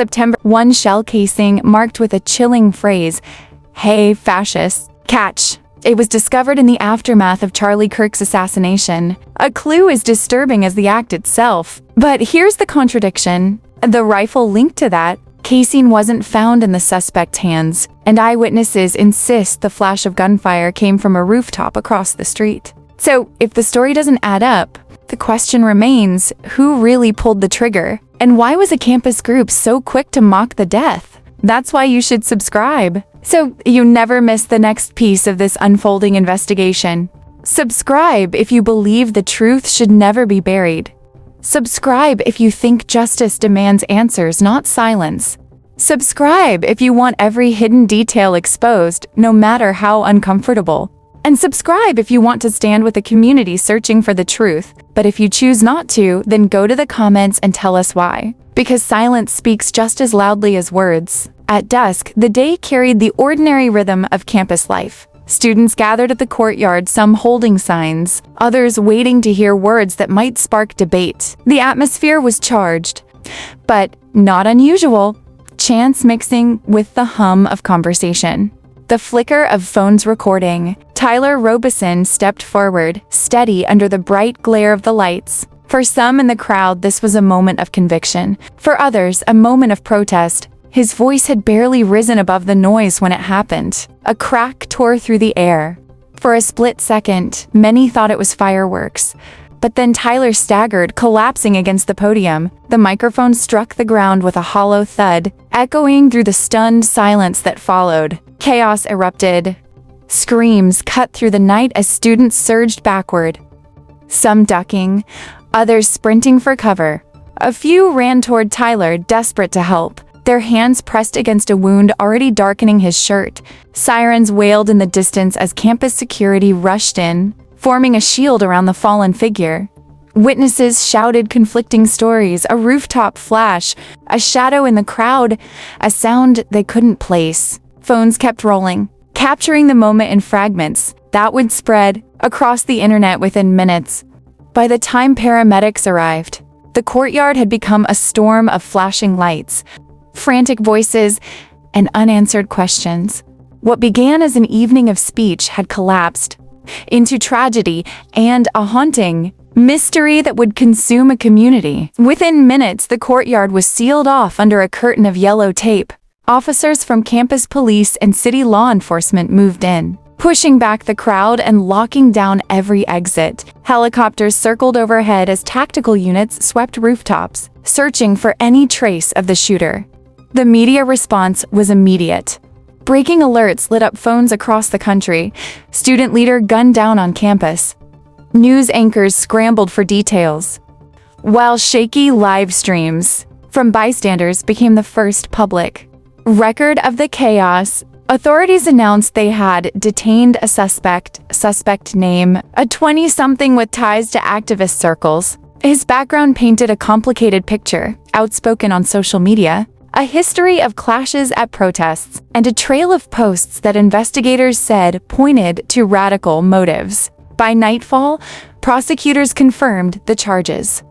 September, one shell casing marked with a chilling phrase, "Hey, fascists, catch." It was discovered in the aftermath of Charlie Kirk's assassination. A clue as disturbing as the act itself. But here's the contradiction. The rifle linked to that casing wasn't found in the suspect's hands, and eyewitnesses insist the flash of gunfire came from a rooftop across the street. So, if the story doesn't add up, the question remains, who really pulled the trigger? And why was a campus group so quick to mock the death? That's why you should subscribe, so you never miss the next piece of this unfolding investigation. Subscribe if you believe the truth should never be buried. Subscribe if you think justice demands answers, not silence. Subscribe if you want every hidden detail exposed, no matter how uncomfortable. And subscribe if you want to stand with the community searching for the truth. But if you choose not to, then go to the comments and tell us why. Because silence speaks just as loudly as words. At dusk, the day carried the ordinary rhythm of campus life. Students gathered at the courtyard, some holding signs, others waiting to hear words that might spark debate. The atmosphere was charged, but not unusual, chance mixing with the hum of conversation. The flicker of phones recording. Tyler Robison stepped forward, steady under the bright glare of the lights. For some in the crowd, this was a moment of conviction. For others, a moment of protest. His voice had barely risen above the noise when it happened. A crack tore through the air. For a split second, many thought it was fireworks. But then Tyler staggered, collapsing against the podium. The microphone struck the ground with a hollow thud, echoing through the stunned silence that followed. Chaos erupted. Screams cut through the night as students surged backward. Some ducking, others sprinting for cover. A few ran toward Tyler, desperate to help. Their hands pressed against a wound already darkening his shirt. Sirens wailed in the distance as campus security rushed in, forming a shield around the fallen figure. Witnesses shouted conflicting stories, a rooftop flash, a shadow in the crowd, a sound they couldn't place. Phones kept rolling, capturing the moment in fragments that would spread across the internet within minutes. By the time paramedics arrived, the courtyard had become a storm of flashing lights, frantic voices, and unanswered questions. What began as an evening of speech had collapsed into tragedy and a haunting mystery that would consume a community. Within minutes, the courtyard was sealed off under a curtain of yellow tape. Officers from campus police and city law enforcement moved in, pushing back the crowd and locking down every exit. Helicopters circled overhead as tactical units swept rooftops, searching for any trace of the shooter. The media response was immediate. Breaking alerts lit up phones across the country. Student leader gunned down on campus. News anchors scrambled for details, while shaky live streams from bystanders became the first public record of the chaos. Authorities announced they had detained a suspect name, a 20-something with ties to activist circles. His background painted a complicated picture, outspoken on social media, a history of clashes at protests, and a trail of posts that investigators said pointed to radical motives. By nightfall, prosecutors confirmed the charges: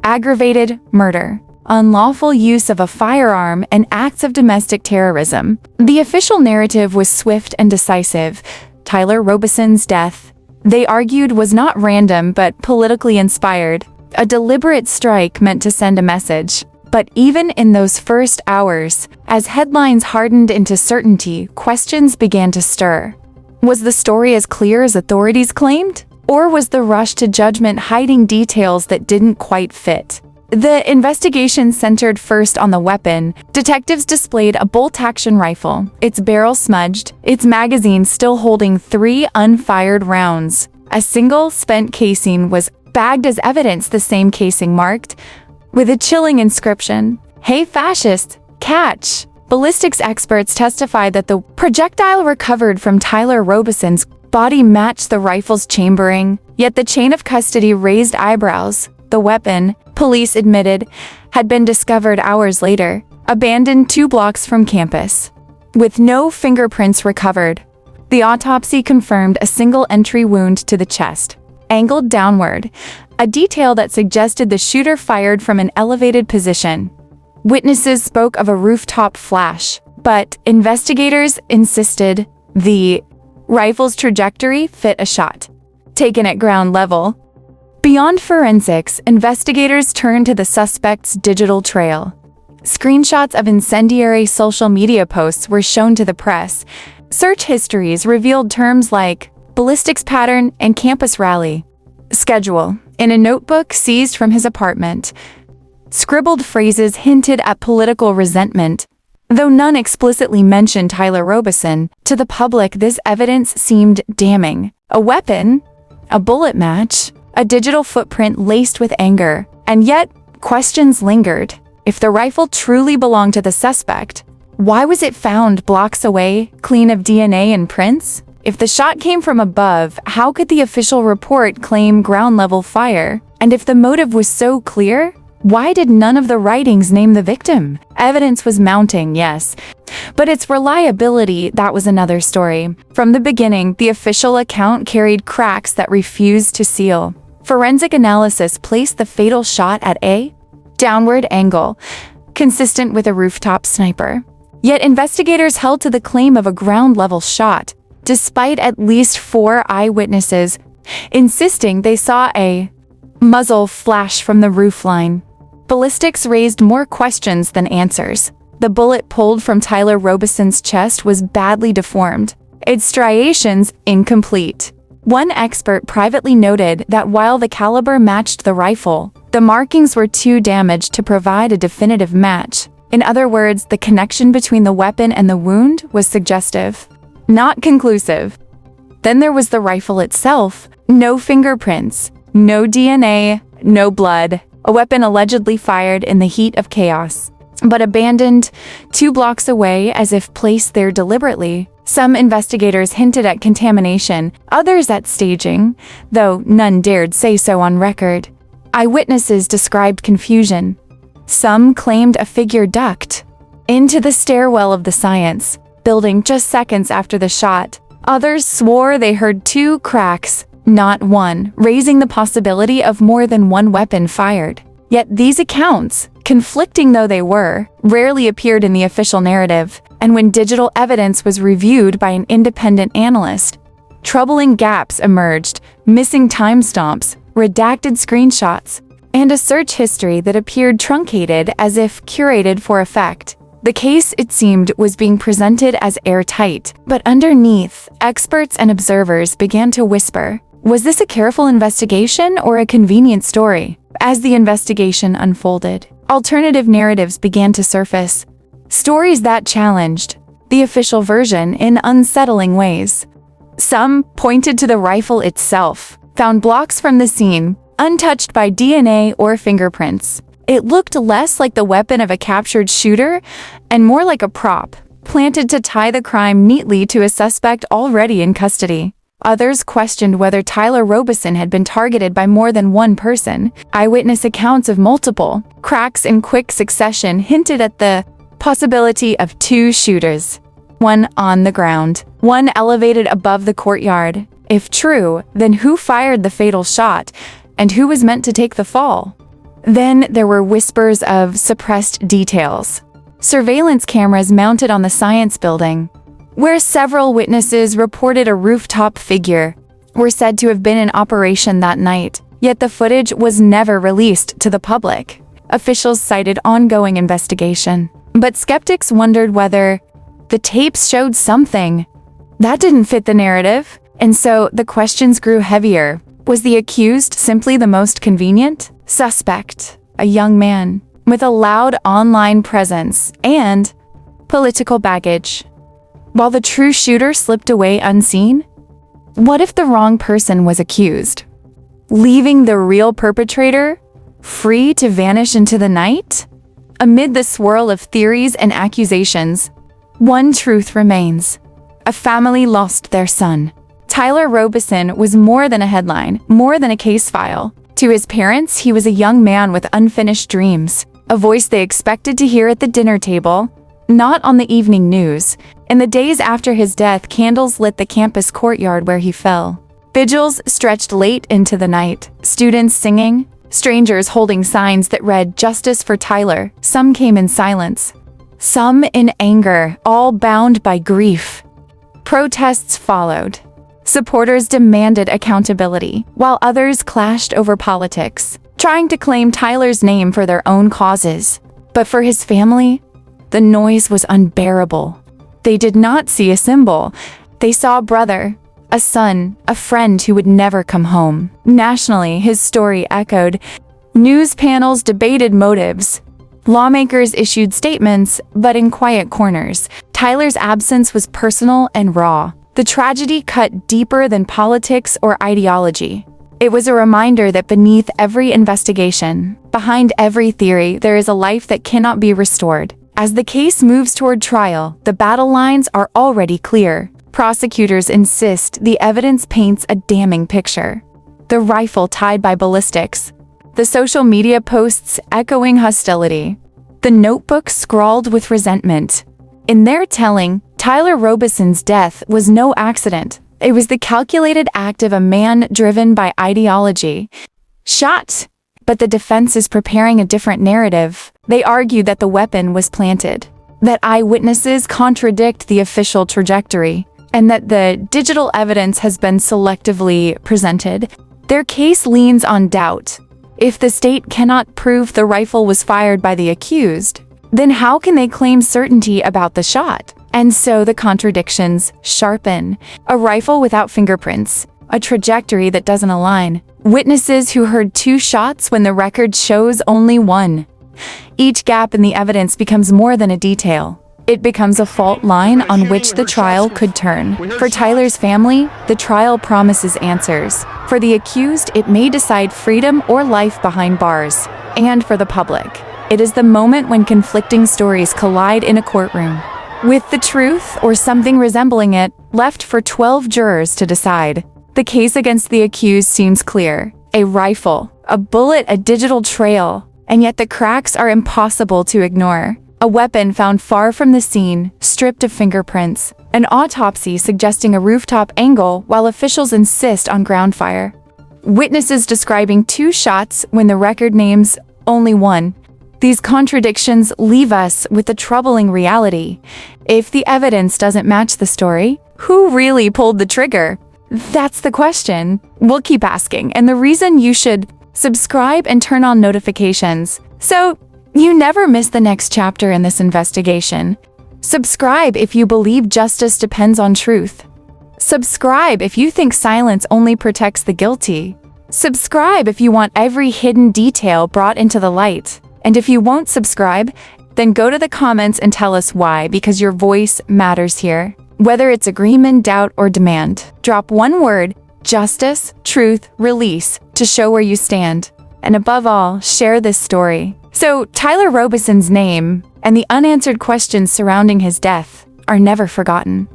aggravated murder, unlawful use of a firearm, and acts of domestic terrorism. The official narrative was swift and decisive. Tyler Robison's death, they argued, was not random but politically inspired, a deliberate strike meant to send a message. But even in those first hours, as headlines hardened into certainty, questions began to stir. Was the story as clear as authorities claimed? Or was the rush to judgment hiding details that didn't quite fit? The investigation centered first on the weapon. Detectives displayed a bolt-action rifle, its barrel smudged, its magazine still holding 3 unfired rounds. A single spent casing was bagged as evidence, the same casing marked with a chilling inscription, "Hey fascists, catch!" Ballistics experts testified that the projectile recovered from Tyler Robison's body matched the rifle's chambering, yet the chain of custody raised eyebrows. The weapon, police admitted, had been discovered hours later, abandoned 2 blocks from campus, with no fingerprints recovered. The autopsy confirmed a single entry wound to the chest, angled downward, a detail that suggested the shooter fired from an elevated position. Witnesses spoke of a rooftop flash, but investigators insisted the rifle's trajectory fit a shot taken at ground level. Beyond forensics, investigators turned to the suspect's digital trail. Screenshots of incendiary social media posts were shown to the press. Search histories revealed terms like ballistics pattern and campus rally schedule in a notebook seized from his apartment. Scribbled phrases hinted at political resentment. Though none explicitly mentioned Tyler Robison, to the public this evidence seemed damning. A weapon, a bullet match, a digital footprint laced with anger. And yet, questions lingered. If the rifle truly belonged to the suspect, why was it found blocks away, clean of DNA and prints? If the shot came from above, how could the official report claim ground-level fire? And if the motive was so clear, why did none of the writings name the victim? Evidence was mounting, yes, but its reliability, that was another story. From the beginning, the official account carried cracks that refused to seal. Forensic analysis placed the fatal shot at a downward angle, consistent with a rooftop sniper. Yet investigators held to the claim of a ground-level shot, despite at least 4 eyewitnesses insisting they saw a muzzle flash from the roofline. Ballistics raised more questions than answers. The bullet pulled from Tyler Robison's chest was badly deformed, its striations incomplete. One expert privately noted that while the caliber matched the rifle, the markings were too damaged to provide a definitive match. In other words, the connection between the weapon and the wound was suggestive, not conclusive. Then there was the rifle itself. No fingerprints, no DNA, no blood. A weapon allegedly fired in the heat of chaos, but abandoned 2 blocks away as if placed there deliberately. Some investigators hinted at contamination, others at staging, though none dared say so on record. Eyewitnesses described confusion. Some claimed a figure ducked into the stairwell of the science building just seconds after the shot. Others swore they heard 2 cracks, not one, raising the possibility of more than one weapon fired. Yet these accounts, conflicting though they were, rarely appeared in the official narrative, and when digital evidence was reviewed by an independent analyst, troubling gaps emerged, missing timestamps, redacted screenshots, and a search history that appeared truncated as if curated for effect. The case, it seemed, was being presented as airtight, but underneath, experts and observers began to whisper. Was this a careful investigation or a convenient story? As the investigation unfolded, alternative narratives began to surface. Stories that challenged the official version in unsettling ways. Some pointed to the rifle itself, found blocks from the scene, untouched by DNA or fingerprints. It looked less like the weapon of a captured shooter and more like a prop, planted to tie the crime neatly to a suspect already in custody. Others questioned whether Tyler Robison had been targeted by more than one person. Eyewitness accounts of multiple cracks in quick succession hinted at the possibility of 2 shooters, one on the ground, one elevated above the courtyard. If true, then who fired the fatal shot, and who was meant to take the fall? Then there were whispers of suppressed details. Surveillance cameras mounted on the science building, where several witnesses reported a rooftop figure, were said to have been in operation that night, yet the footage was never released to the public. Officials cited ongoing investigation, but skeptics wondered whether the tapes showed something that didn't fit the narrative, and so the questions grew heavier. Was the accused simply the most convenient suspect, a young man with a loud online presence and political baggage, while the true shooter slipped away unseen? What if the wrong person was accused, leaving the real perpetrator free to vanish into the night? Amid the swirl of theories and accusations, one truth remains. A family lost their son. Tyler Robison was more than a headline, more than a case file. To his parents, he was a young man with unfinished dreams, a voice they expected to hear at the dinner table, not on the evening news. In the days after his death, candles lit the campus courtyard where he fell. Vigils stretched late into the night, students singing, Strangers holding signs that read "Justice for Tyler." Some came in silence, some in anger, all bound by grief. Protests followed. Supporters demanded accountability, while others clashed over politics, trying to claim Tyler's name for their own causes. But for his family, the noise was unbearable. They did not see a symbol. They saw a brother, a son, a friend who would never come home. Nationally, his story echoed. News panels debated motives. Lawmakers issued statements, but in quiet corners. Tyler's absence was personal and raw. The tragedy cut deeper than politics or ideology. It was a reminder that beneath every investigation, behind every theory, there is a life that cannot be restored. As the case moves toward trial, the battle lines are already clear. Prosecutors insist the evidence paints a damning picture. The rifle tied by ballistics, the social media posts echoing hostility, the notebook scrawled with resentment. In their telling, Tyler Robison's death was no accident. It was the calculated act of a man driven by ideology. Shot! But the defense is preparing a different narrative. They argue that the weapon was planted, that eyewitnesses contradict the official trajectory, and that the digital evidence has been selectively presented. Their case leans on doubt. If the state cannot prove the rifle was fired by the accused, then how can they claim certainty about the shot? And so the contradictions sharpen. A rifle without fingerprints, a trajectory that doesn't align, witnesses who heard 2 shots when the record shows only 1. Each gap in the evidence becomes more than a detail. It becomes a fault line on which the trial could turn. For Tyler's family, the trial promises answers. For the accused, it may decide freedom or life behind bars. And for the public, it is the moment when conflicting stories collide in a courtroom, with the truth, or something resembling it, left for 12 jurors to decide. The case against the accused seems clear. A rifle, a bullet, a digital trail, and yet the cracks are impossible to ignore. A weapon found far from the scene, stripped of fingerprints. An autopsy suggesting a rooftop angle while officials insist on ground fire. Witnesses describing 2 shots when the record names only 1. These contradictions leave us with a troubling reality. If the evidence doesn't match the story, who really pulled the trigger? That's the question. We'll keep asking, and the reason you should subscribe and turn on notifications so you never miss the next chapter in this investigation. Subscribe if you believe justice depends on truth. Subscribe if you think silence only protects the guilty. Subscribe if you want every hidden detail brought into the light. And if you won't subscribe, then go to the comments and tell us why, because your voice matters here. Whether it's agreement, doubt, or demand, drop one word, justice, truth, release, to show where you stand. And above all, share this story. So Tyler Robison's name and the unanswered questions surrounding his death are never forgotten.